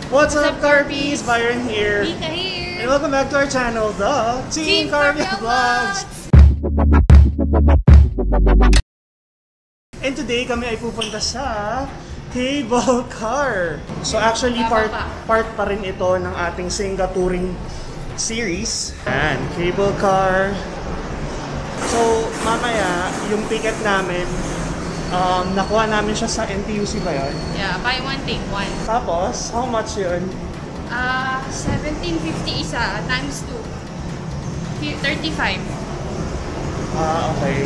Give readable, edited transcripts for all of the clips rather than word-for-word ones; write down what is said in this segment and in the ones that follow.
What's up, Carpies? Byron here. Mika here. And welcome back to our channel, the Team Carpia Vlogs. And today kami ay pupunta sa cable car. So actually part pa rin ito ng ating Singa Touring series. And cable car. So mamaya yung ticket namin, nakuha namin siya sa NTUC ba yun? Yeah, buy one take one. Tapos, how much yun? 1750 isa times 2. 35. Okay.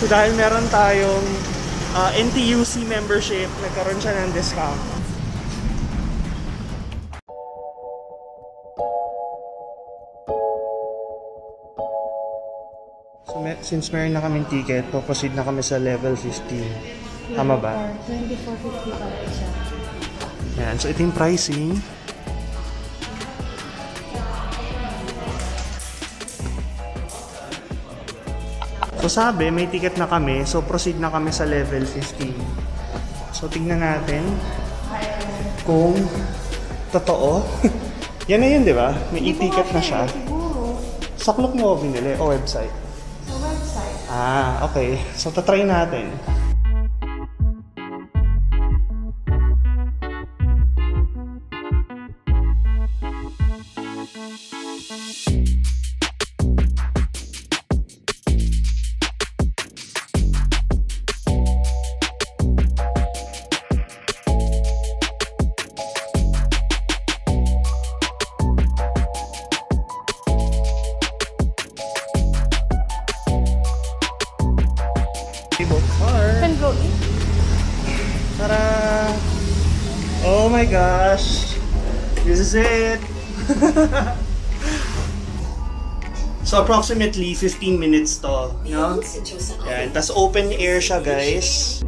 So dahil meron tayong NTUC membership, nagkaroon siya ng discount. So since meron na kaming ticket, proceed na kami sa level 15. Tama ba? 2450 pa rin siya. Yan. So ito yung pricing. So sabi, may ticket na kami. So proceed na kami sa level 15. So tignan natin kung totoo. Yan na yun, di ba? May e-ticket na siya. Sa Klook mo binili o website? Sa website. Okay. So tatry natin. Cable car. Can go in. Tara! Oh my gosh! This is it! So approximately 15 minutes to, no? Yan. Tas open air siya, guys.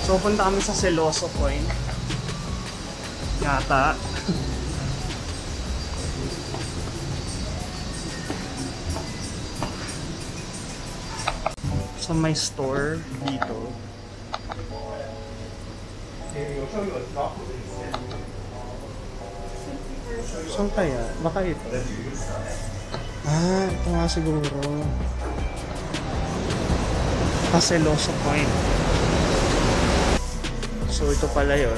So, punta kami sa Celoso Point. Yata. So, may store dito. Saan kaya? Baka ito. Ito nga siguro. Celoso Point. So, ito pala yun.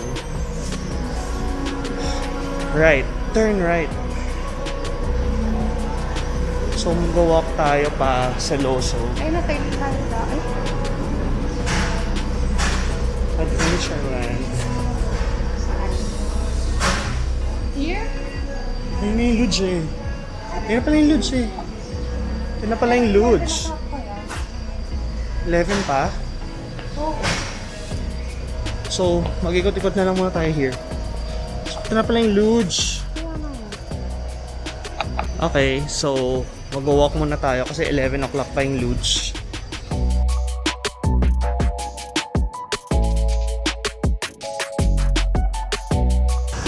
Right. Turn right. So, mag-walk tayo pa sa Celoso. Ay, na-turn tayo ba? Adventureland. Here? Ayun na yung Luge eh. Ayun na pala yung Luge eh. Ayun na pala yung Luge. 11 pa? Oo. So, mag-ikot-ikot na lang muna tayo here. Ito na pala yung Luge. Okay, so mag-walk muna tayo kasi 11 o'clock pa yung Luge.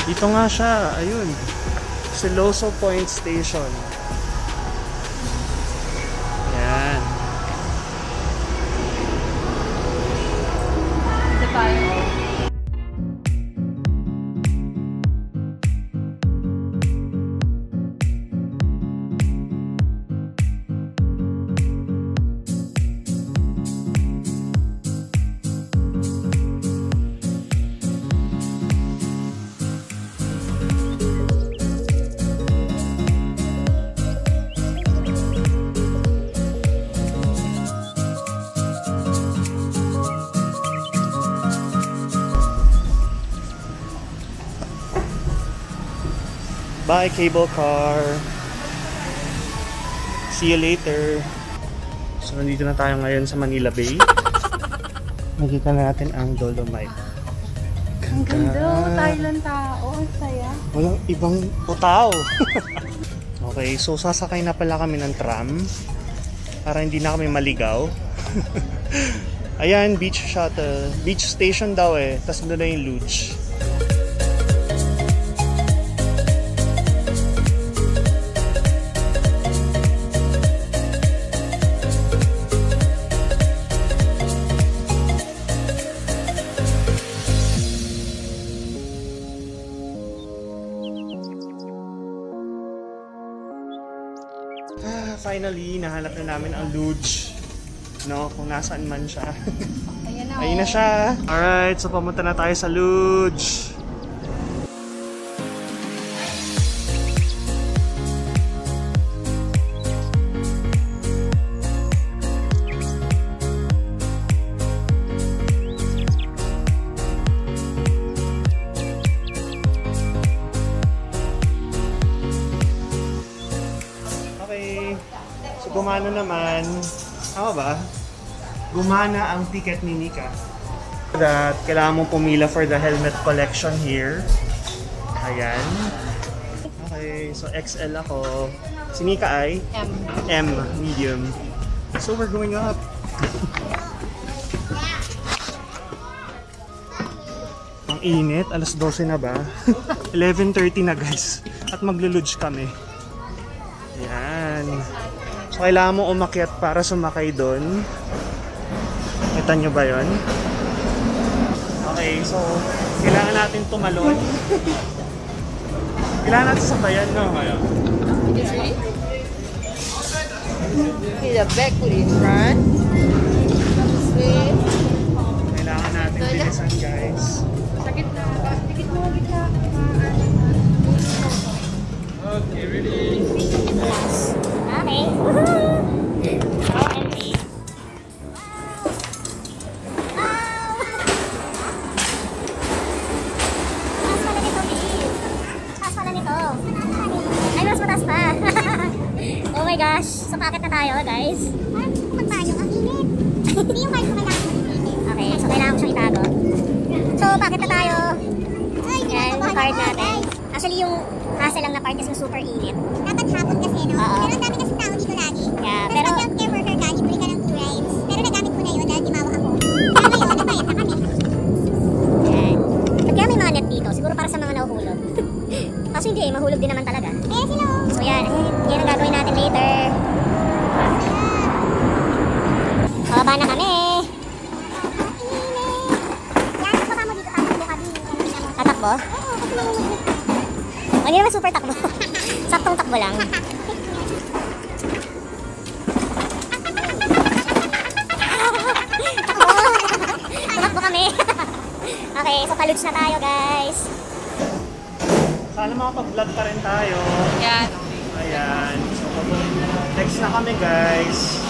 Dito nga siya, ayun. Celoso Point Station. Yan. Ito tayo. Bye, cable car. See you later. So, nandito na tayo ngayon sa Manila Bay. Nakita natin ang Dolomite. Ang ganda. Tayo lang tao. Ang saya. Walang ibang putaw. Okay, so sasakay na pala kami ng tram para hindi na kami maligaw. Ayan, beach shuttle. Beach station daw eh. Tapos doon na yung luge. Finally, nahanap na namin ang luge. No, kung nasaan man siya. Ayan na. Ayun na siya. Alright, so pumunta na tayo sa luge. Gumana naman. Tama ba? Gumana ang ticket ni Nika. That kailangan mong pumila for the helmet collection here. Ayan. Okay, so XL ako. Si Nika ay? M. Medium. So we're going up. Ang init. Alas 12 na ba? 11:30 na guys. At maglo-luge kami. Ayan. So, kailangan mo umakyat para sumakay doon. Kita nyo ba yun? Okay, so kailangan natin tumalon. Kailangan natin sabayan, no? See the back to the front. Kailangan natin bilisan, guys. Sakit na. Sakit mo. Gitna. Okay, ready? Okay. Woohoo! OMG. Taas pala nito. Ay, mas mataas pa. Oh my gosh. So, paakit na tayo, guys. Parang tayo. Ang init. Hindi yung card ko kailangan mo init. Okay, so kailangan ko siyang itago. So, paakit na tayo. Yan, yung card natin. Actually, yung hassle lang na part kasi super init. Dapat hapon kasi, no? Oo. Pero ang dami kasi tao dito lagi. Yeah, Tapos pero... pag healthcare worker ka, libre ka ng 2 rides. Pero nagamit ko na yun dahil gimawa ako. Kaya ngayon, nagbayad na kami. Yan. Ba't kaya may mga net dito? Siguro para sa mga nahuhulog. Kaso hindi eh, mahulog din naman talaga. Kaya sila, So yan, yan ang gagawin natin later. Bababa na kami. yan, baka mo dito tapos buka din. Tatakbo? Oo, kasi mamumulog. Hindi naman super takbo. Saktong takbo lang. Tumakbo kami. Okay, so paludes na tayo guys. Sana makapag-vlog pa rin tayo. Yan. Ayan. So, next na kami, guys.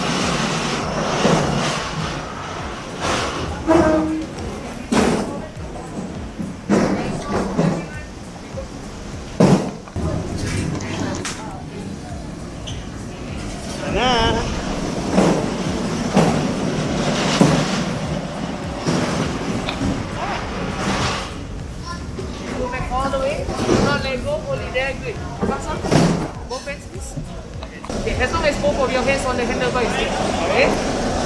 Na. Go back all the way. Now let go, hold it there, good. Pass up. Both hands, please. Okay, as long as both of your hands on the handlebar is good. Okay?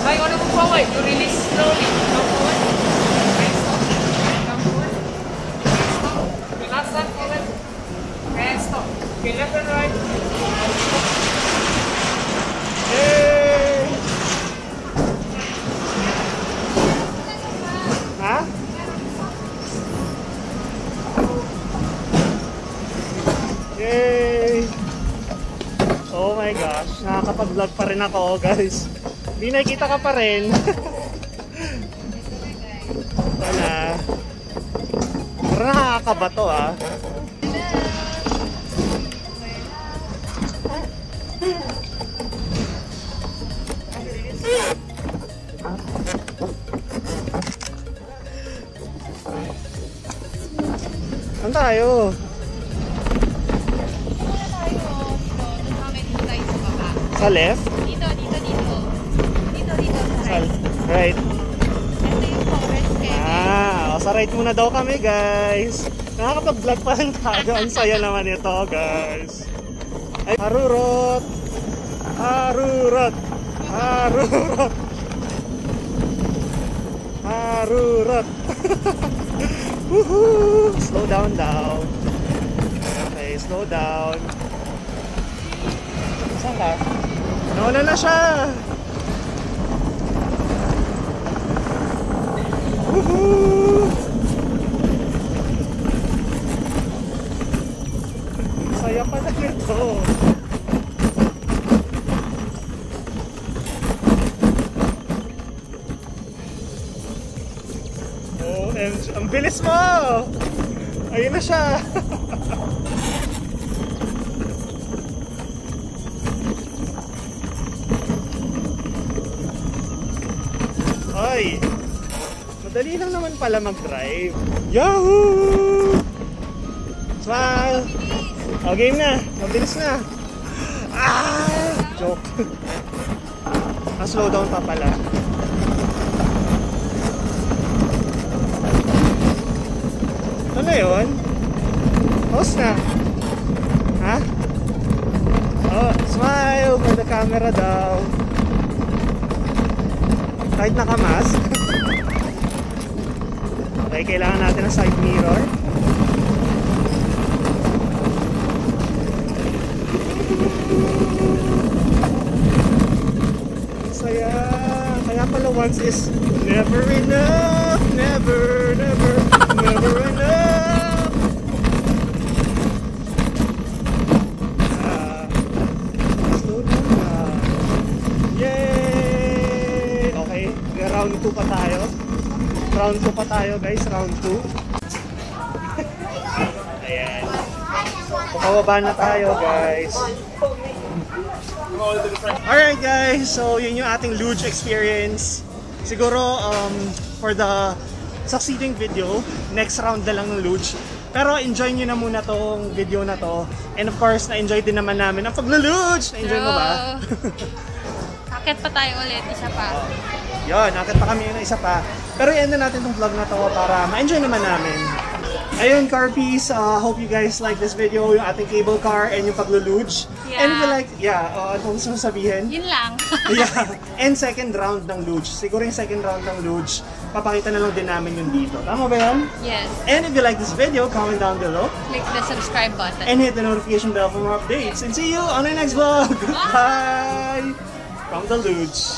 Now you want to move forward. You release slowly. Come forward. And stop. Come forward. And stop. Okay, last time forward. And stop. Okay, left and right. Yay! Ha? Yay! Oh my gosh, nakakapag-vlog pa rin ako, guys. Hindi nakikita ka pa rin. Wala. Parang nakakabato ah. Saan tayo? Sa left? Dito. Right. Ito yung forest kaya. Sa right muna daw kami, guys. Nakakapag-vlog pa rin tayo. Ang saya naman ito, guys. Ay, harurot! Harurot! Harurot! Harurot! Woohoo! Slow down daw. Okay, slow down. Saan ka? Nawala na siya! Woohoo! Saya pala nito. OMG, ang bilis mo! Ayun na siya! Ay! Madali lang naman pala mag-drive. Yahoo! Smile! O, game na. Mabilis na. Joke. Slow down pa pala. Ano na yun? Pause na. Ha? Oh, smile for the camera daw. Kahit naka-mask. Okay, kailangan natin ng side mirror. Saya. Kaya pala once is never enough. Never, never, never enough. Slow down na. Yay! Okay, round 2 pa tayo. Round 2 pa tayo, guys. Round 2. Ayan. Pababa na tayo, guys. Alright, guys. So, yun yung ating luge experience. Siguro, for the succeeding video, next round na lang ng luge. Pero enjoy nyo na muna tong video na to. And of course, na-enjoy din naman namin ang pagluluge. Na-enjoy mo ba? Akit pa tayo ulit, isa pa. Yun, akit pa kami ng isa pa. Pero i-end na natin tong vlog na to para ma-enjoy naman namin. Ayun, Carpies, hope you guys like this video, yung ating cable car and yung pagluluge. Yeah. And if you like, ano gusto mo sabihin? Yun lang. Yeah, and second round ng luge. Siguro yung second round ng luge, papakita na lang din namin yung dito. Tama ba yan? Yes. And if you like this video, comment down below. Click the subscribe button. And hit the notification bell for more updates. And see you on our next vlog. Bye! From the luge.